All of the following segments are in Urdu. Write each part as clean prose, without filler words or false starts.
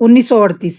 1938।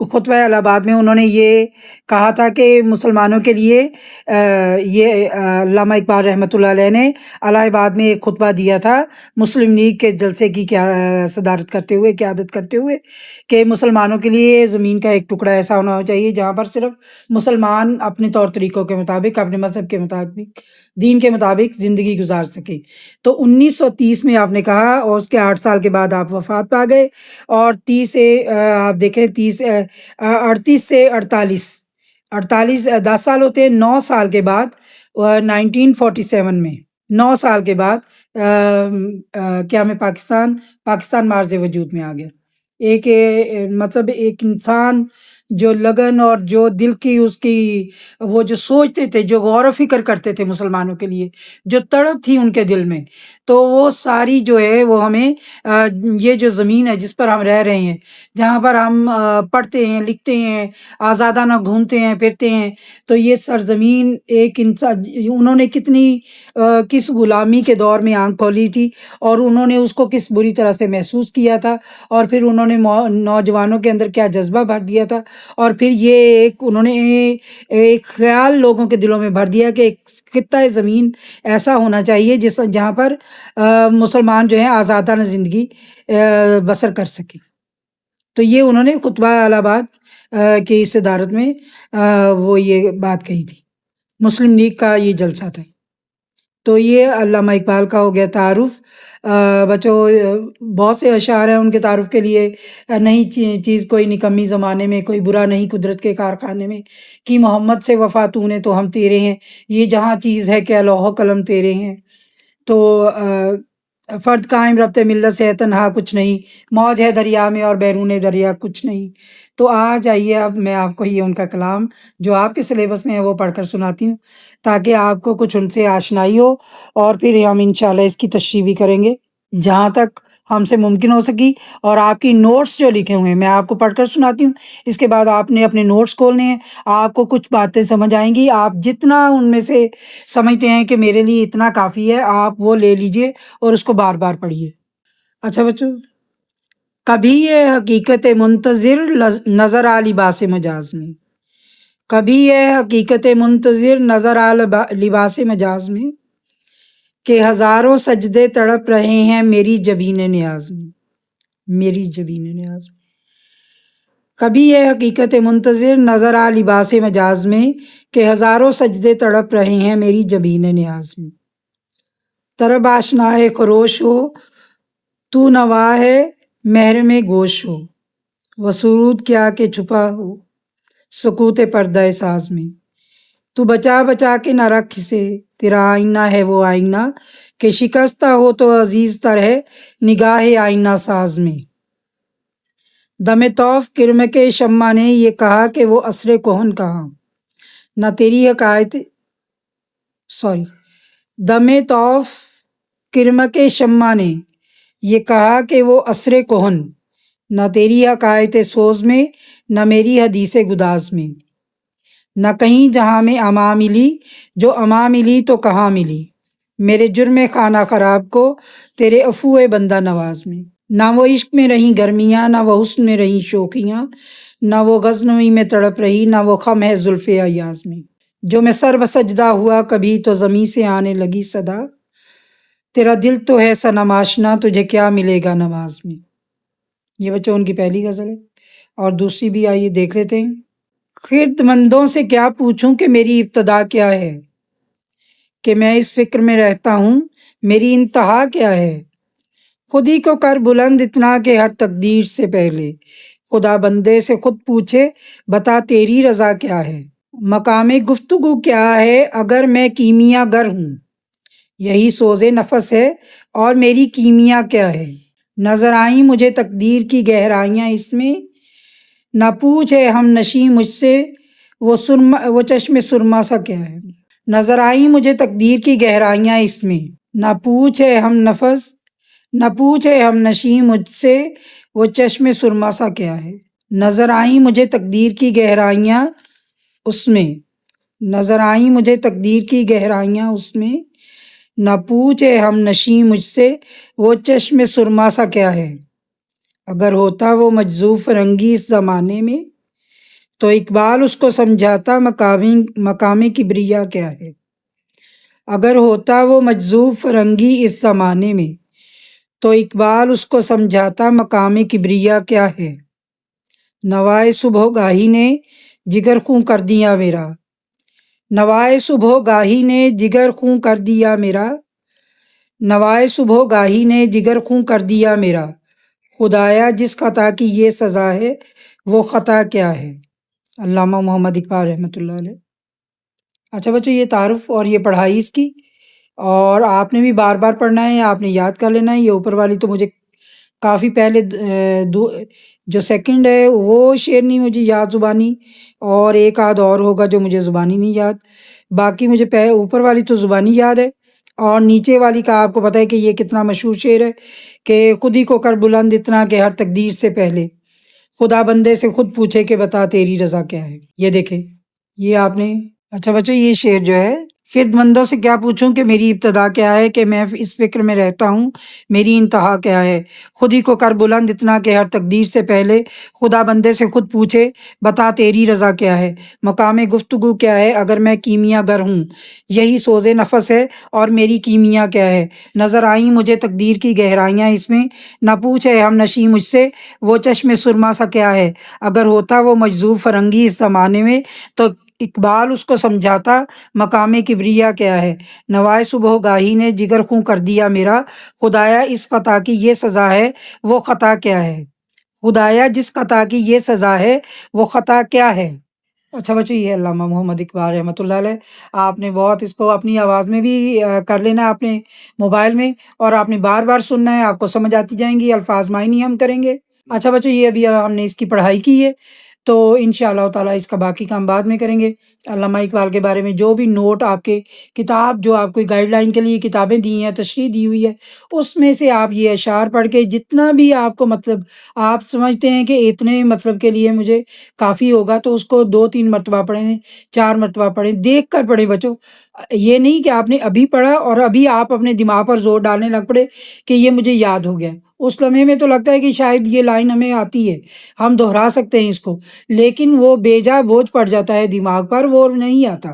خطبہ الہ آباد میں انہوں نے یہ کہا تھا کہ مسلمانوں کے لیے یہ علامہ اقبال رحمۃ اللہ علیہ نے الہ آباد میں ایک خطبہ دیا تھا مسلم لیگ کے جلسے کی صدارت کرتے ہوئے، قیادت کرتے ہوئے، کہ مسلمانوں کے لیے زمین کا ایک ٹکڑا ایسا ہونا چاہیے جہاں پر صرف مسلمان اپنے طور طریقوں کے مطابق، اپنے مذہب کے مطابق، دین کے مطابق زندگی گزار سکیں۔ تو 1930 میں آپ نے کہا، اور اس کے 8 سال کے بعد آپ وفات پا گئے، اور 30 سے آپ دیکھیں 38 سے 48 10 سال ہوتے ہیں۔ 9 سال کے بعد 1947 میں 9 سال کے بعد قیام پاکستان مارز وجود میں آ گیا۔ ایک مطلب ایک انسان جو لگن اور جو دل کی اس کی وہ جو سوچتے تھے، جو غور و فکر کرتے تھے مسلمانوں کے لیے، جو تڑپ تھی ان کے دل میں، تو وہ ساری جو ہے وہ ہمیں یہ جو زمین ہے جس پر ہم رہ رہے ہیں، جہاں پر ہم پڑھتے ہیں، لکھتے ہیں، آزادانہ گھومتے ہیں پھرتے ہیں، تو یہ سرزمین ایک انسان، انہوں نے کس غلامی کے دور میں آنکھ کھولی تھی، اور انہوں نے اس کو کس بری طرح سے محسوس کیا تھا، اور پھر انہوں نے نوجوانوں کے اندر کیا جذبہ بھر دیا تھا، اور پھر یہ انہوں نے ایک خیال لوگوں کے دلوں میں بھر دیا کہ ایک خطہ زمین ایسا ہونا چاہیے جہاں پر مسلمان جو ہیں آزادانہ زندگی بسر کر سکیں۔ تو یہ انہوں نے خطبہ الہ آباد کی صدارت میں وہ یہ بات کہی تھی، مسلم لیگ کا یہ جلسہ تھا۔ تو یہ علامہ اقبال کا ہو گیا تعارف۔ بچوں، بہت سے اشعار ہیں ان کے تعارف کے لیے: نہیں چیز کوئی نکمی زمانے میں، کوئی برا نہیں قدرت کے کارخانے میں، کہ محمد سے وفا تو نے تو ہم تیرے ہیں، یہ جہاں چیز ہے کہ لوح و قلم تیرے ہیں، تو فرد قائم ربط ملت سے ہے تنہا کچھ نہیں، موج ہے دریا میں اور بیرون دریا کچھ نہیں۔ تو آج آئیے اب میں آپ کو یہ ان کا کلام جو آپ کے سلیبس میں ہے وہ پڑھ کر سناتی ہوں، تاکہ آپ کو کچھ ان سے آشنائی ہو، اور پھر ہم انشاءاللہ اس کی تشریح بھی کریں گے جہاں تک ہم سے ممکن ہو سکی۔ اور آپ کی نوٹس جو لکھے ہوئے ہیں میں آپ کو پڑھ کر سناتی ہوں، اس کے بعد آپ نے اپنے نوٹس کھولنے ہیں، آپ کو کچھ باتیں سمجھ آئیں گی، آپ جتنا ان میں سے سمجھتے ہیں کہ میرے لیے اتنا کافی ہے، آپ وہ لے لیجئے اور اس کو بار بار پڑھیے۔ اچھا بچوں، کبھی یہ حقیقت منتظر نظر آ لباس مجاز میں، کبھی یہ حقیقت منتظر نظر آ لباس مجاز میں، کہ ہزاروں سجدے تڑپ رہے ہیں میری جبین نیاز میں، میری جبین نیاز میں۔ کبھی یہ حقیقت منتظر نظر آ لباس مجاز میں، کہ ہزاروں سجدے تڑپ رہے ہیں میری جبین نیاز میں۔ طرب آشنائے خروش ہو، تو نوا ہے محرم گوش ہو، وہ سرود کیا کہ چھپا ہو سکوت پردہ ساز میں۔ تو بچا بچا کے نہ رکھ اسے، تیرا آئینہ ہے وہ آئینہ، کہ شکستہ ہو تو عزیز تر ہے نگاہ آئینہ ساز میں۔ دم طوف کرم کے شمع نے یہ کہا کہ وہ عصر کہن کہاں، نہ تیری حکایت دم طوف کرم کے شمع نے یہ کہا کہ وہ عصر کہن، نہ تیری حکایت سوز میں، نہ میری حدیث گداز میں۔ نہ کہیں جہاں میں اما ملی، جو اما ملی تو کہاں ملی، میرے جرم خانہ خراب کو تیرے عفو بندہ نواز میں۔ نہ وہ عشق میں رہیں گرمیاں، نہ وہ حسن میں رہیں شوخیاں، نہ وہ غزنوی میں تڑپ رہی، نہ وہ خم ہے زلف ایاز میں۔ جو میں سر بسجدہ ہوا کبھی تو زمیں سے آنے لگی صدا، تیرا دل تو ہے صنم آشنا تجھے کیا ملے گا نماز میں۔ یہ بچوں ان کی پہلی غزل ہے، اور دوسری بھی آئیے دیکھ لیتے ہیں۔ خرد مندوں سے کیا پوچھوں کہ میری ابتدا کیا ہے، کہ میں اس فکر میں رہتا ہوں میری انتہا کیا ہے۔ خود ہی کو کر بلند اتنا کہ ہر تقدیر سے پہلے، خدا بندے سے خود پوچھے بتا تیری رضا کیا ہے۔ مقام گفتگو کیا ہے اگر میں کیمیا گر ہوں، یہی سوز نفس ہے اور میری کیمیا کیا ہے۔ نظر آئیں مجھے تقدیر کی گہرائیاں اس میں، نہ پوچھے ہم نشیں مجھ سے وہ چشم سرما سا کیا ہے۔ نظر آئیں مجھے تقدیر کی گہرائیاں اس میں، نہ پوچھے ہم نشیں مجھ سے وہ چشم سرما سا کیا ہے۔ نظر آئیں مجھے تقدیر کی گہرائیاں اس میں، نظر آئیں مجھے تقدیر کی گہرائیاں اس میں، نہ پوچھے ہم نشیں مجھ سے وہ چشم سرما سا کیا ہے۔ اگر ہوتا وہ مجذوب فرنگی اس زمانے میں تو اقبال اس کو سمجھاتا مقام کبریا کیا ہے۔ اگر ہوتا وہ مجذوب فرنگی اس زمانے میں تو اقبال اس کو سمجھاتا مقام کبریا کیا ہے۔ نوائے صبح گاہی نے جگر خوں کر دیا میرا، نوائے صبح گاہی نے جگر خوں کر دیا میرا، نوائے صبح گاہی نے جگر خوں کر دیا میرا، خدایا جس خطا کی یہ سزا ہے وہ خطا کیا ہے۔ علامہ محمد اقبال رحمۃ اللہ علیہ۔ اچھا بچوں، یہ تعارف اور یہ پڑھائی اس کی، اور آپ نے بھی بار بار پڑھنا ہے، آپ نے یاد کر لینا ہے۔ یہ اوپر والی تو مجھے کافی پہلے جو سیکنڈ ہے وہ شعر نہیں مجھے یاد زبانی، اور ایک آدھ اور ہوگا جو مجھے زبانی نہیں یاد، باقی مجھے اوپر والی تو زبانی یاد ہے۔ اور نیچے والی کا آپ کو پتہ ہے کہ یہ کتنا مشہور شعر ہے کہ خود ہی کو کر بلند اتنا کہ ہر تقدیر سے پہلے خدا بندے سے خود پوچھے کہ بتا تیری رضا کیا ہے۔ یہ دیکھیں، یہ آپ نے، اچھا بچوں، یہ شعر جو ہے، خرد مندوں سے کیا پوچھوں کہ میری ابتدا کیا ہے، کہ میں اس فکر میں رہتا ہوں میری انتہا کیا ہے، خود ہی کو کر بلند اتنا کہ ہر تقدیر سے پہلے خدا بندے سے خود پوچھے بتا تیری رضا کیا ہے، مقام گفتگو کیا ہے اگر میں کیمیا گر ہوں، یہی سوز نفس ہے اور میری کیمیا کیا ہے، نظر آئیں مجھے تقدیر کی گہرائیاں اس میں، نہ پوچھے ہم نشیں مجھ سے وہ چشم سرما سا کیا ہے، اگر ہوتا وہ مجذوب فرنگی اس زمانے میں تو اقبال اس کو سمجھاتا مقام کبریا کیا ہے، نوائے صبح گاہی نے جگر خوں کر دیا میرا، خدایا اس خطا کی یہ سزا ہے وہ خطا کیا ہے، خدایا جس خطا کی یہ سزا ہے وہ خطا کیا ہے۔ اچھا بچوں، یہ علامہ محمد اقبال رحمۃ اللہ علیہ۔ آپ نے بہت اس کو اپنی آواز میں بھی کر لینا ہے اپنے موبائل میں، اور آپ نے بار بار سننا ہے، آپ کو سمجھ آتی جائیں گی، الفاظ معنی ہم کریں گے۔ اچھا بچوں، یہ ابھی ہم نے اس کی پڑھائی کی ہے، تو انشاءاللہ تعالیٰ اس کا باقی کام بعد میں کریں گے۔ علامہ اقبال کے بارے میں جو بھی نوٹ آپ کے کتاب، جو آپ کو گائیڈ لائن کے لیے کتابیں دی ہیں، تشریح دی ہوئی ہے، اس میں سے آپ یہ اشعار پڑھ کے جتنا بھی آپ کو مطلب آپ سمجھتے ہیں کہ اتنے مطلب کے لیے مجھے کافی ہوگا، تو اس کو 2-3 مرتبہ پڑھیں، 4 مرتبہ پڑھیں، دیکھ کر پڑھیں بچوں۔ یہ نہیں کہ آپ نے ابھی پڑھا اور ابھی آپ اپنے دماغ پر زور ڈالنے لگ پڑے کہ یہ مجھے یاد ہو گیا، اس لمحے میں تو لگتا ہے کہ شاید یہ لائن ہمیں آتی ہے، ہم دہرا سکتے ہیں اس کو، لیکن وہ بے جا بوجھ پڑ جاتا ہے دماغ پر، وہ نہیں آتا۔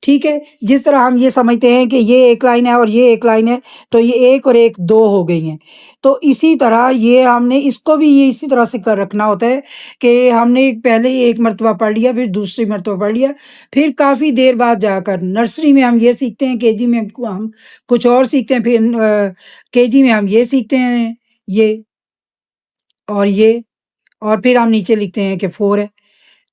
ٹھیک ہے، جس طرح ہم یہ سمجھتے ہیں کہ یہ ایک لائن ہے اور یہ ایک لائن ہے، تو یہ ایک اور ایک 2 ہو گئی ہیں، تو اسی طرح یہ ہم نے اس کو بھی یہ اسی طرح سے کر رکھنا ہوتا ہے کہ ہم نے پہلے ہی ایک مرتبہ پڑھ لیا، پھر دوسری مرتبہ پڑھ لیا، پھر کافی دیر بعد جا کر نرسری میں ہم یہ سیکھتے ہیں، کے جی میں ہم کچھ اور سیکھتے ہیں، پھر کے جی میں ہم یہ سیکھتے ہیں، یہ اور یہ، اور پھر ہم نیچے لکھتے ہیں کہ 4 ہے۔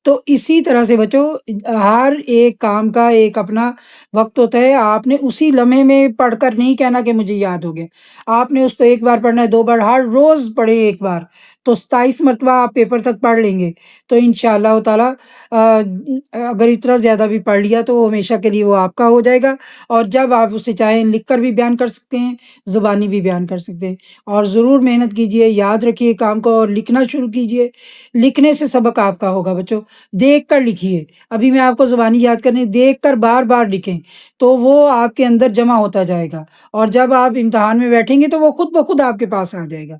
تو اسی طرح سے بچوں، ہر ایک کام کا ایک اپنا وقت ہوتا ہے، آپ نے اسی لمحے میں پڑھ کر نہیں کہنا کہ مجھے یاد ہو گیا، آپ نے اس کو ایک بار پڑھنا ہے، 2 بار، ہر روز پڑھیں ایک بار، تو 27 مرتبہ آپ پیپر تک پڑھ لیں گے، تو انشاءاللہ تعالیٰ اگر اتنا زیادہ بھی پڑھ لیا تو ہمیشہ کے لیے وہ آپ کا ہو جائے گا، اور جب آپ اسے چاہیں لکھ کر بھی بیان کر سکتے ہیں، زبانی بھی بیان کر سکتے ہیں، اور ضرور محنت کیجئے، یاد رکھیے کام کو اور لکھنا شروع کیجئے، لکھنے سے سبق آپ کا ہوگا بچوں، دیکھ کر لکھیے، ابھی میں آپ کو زبانی یاد کرنے، دیکھ کر بار بار لکھیں تو وہ آپ کے اندر جمع ہوتا جائے گا، اور جب آپ امتحان میں بیٹھیں گے تو وہ خود بخود آپ کے پاس آ جائے گا۔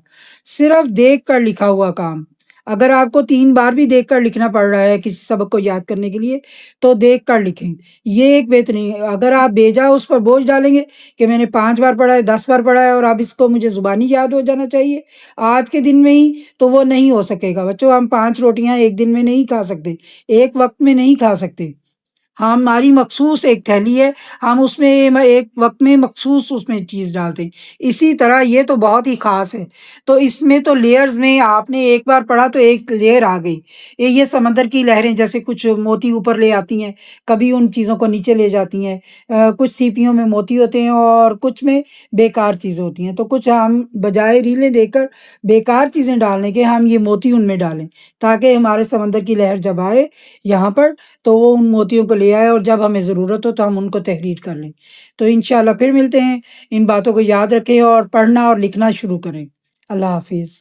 صرف دیکھ کر لکھا ہوا کام، اگر آپ کو 3 بار بھی دیکھ کر لکھنا پڑ رہا ہے کسی سبق کو یاد کرنے کے لیے تو دیکھ کر لکھیں، یہ ایک بہترین ہے۔ اگر آپ بیجا اس پر بوجھ ڈالیں گے کہ میں نے 5 بار پڑھا ہے، 10 بار پڑھا ہے اور اب اس کو مجھے زبانی یاد ہو جانا چاہیے آج کے دن میں ہی، تو وہ نہیں ہو سکے گا بچوں۔ ہم 5 روٹیاں ایک دن میں نہیں کھا سکتے، ایک وقت میں نہیں کھا سکتے، ہماری مخصوص ایک تھیلی ہے، ہم اس میں ایک وقت میں مخصوص اس میں چیز ڈالتے ہیں، اسی طرح یہ تو بہت ہی خاص ہے، تو اس میں تو لیئرز میں آپ نے ایک بار پڑھا تو ایک لیئر آ گئی، یہ سمندر کی لہریں جیسے کچھ موتی اوپر لے آتی ہیں، کبھی ان چیزوں کو نیچے لے جاتی ہیں، کچھ سیپیوں میں موتی ہوتے ہیں اور کچھ میں بیکار چیزیں ہوتی ہیں، تو کچھ ہم بجائے ریلیں دے کر بیکار چیزیں ڈالنے کے ہم یہ موتی ان میں ڈالیں، تاکہ ہمارے سمندر کی لہر جب آئے یہاں پر تو وہ ان موتیوں کو لے آئے، اور جب ہمیں ضرورت ہو تو ہم ان کو تحریر کر لیں۔ تو انشاءاللہ پھر ملتے ہیں، ان باتوں کو یاد رکھیں اور پڑھنا اور لکھنا شروع کریں۔ اللہ حافظ۔